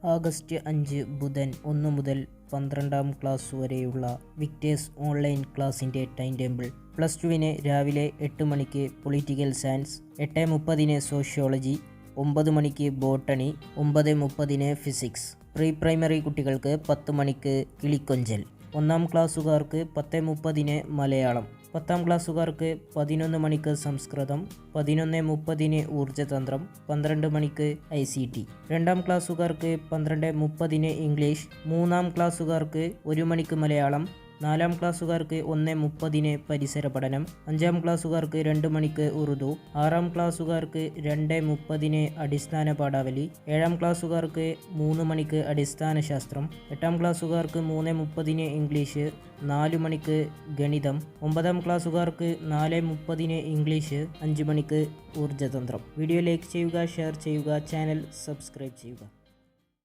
August 5 ബുധൻ 1 മുതൽ 12ാം ക്ലാസ് വരെയുള്ള വിക്ടേഴ്സ് ഓൺലൈൻ ക്ലാസിൻ്റെ ടൈം ടേബിൾ. പ്ലസ് ടുവിന് രാവിലെ 8 മണിക്ക് പൊളിറ്റിക്കൽ സയൻസ്, 8:30 സോഷ്യോളജി, 9 മണിക്ക് ബോട്ടണി, 9:30 ഫിസിക്സ്. പ്രീ പ്രൈമറി കുട്ടികൾക്ക് 10 മണിക്ക് കിളിക്കൊഞ്ചൽ. 1ാം ക്ലാസ്സുകാർക്ക് 10:30 മലയാളം, 10ാം ക്ലാസ്സുകാർക്ക് 11 മണിക്ക് സംസ്കൃതം, 11:30 ഊർജ്ജതന്ത്രം, 12 മണിക്ക് ICT. 2ാം ക്ലാസ്സുകാർക്ക് 12:30 ഇംഗ്ലീഷ്, 3ാം ക്ലാസ്സുകാർക്ക് 1 മണിക്ക് മലയാളം, 4ാം ക്ലാസ്സുകാർക്ക് 1:30 പരിസര പഠനം, 5ാം ക്ലാസ്സുകാർക്ക് 2 മണിക്ക് ഉറുദു, 6ാം ക്ലാസ്സുകാർക്ക് 2:30 അടിസ്ഥാന പാഠാവലി, 7ാം ക്ലാസ്സുകാർക്ക് 3 മണിക്ക് അടിസ്ഥാന ശാസ്ത്രം, 8ാം ക്ലാസ്സുകാർക്ക് 3:30 ഇംഗ്ലീഷ്, 4 മണിക്ക് ഗണിതം, 9ാം ക്ലാസ്സുകാർക്ക് 4:30 ഇംഗ്ലീഷ്, 5 മണിക്ക് ഊർജ്ജതന്ത്രം. വീഡിയോ ലൈക്ക് ചെയ്യുക, ഷെയർ ചെയ്യുക, ചാനൽ സബ്സ്ക്രൈബ് ചെയ്യുക.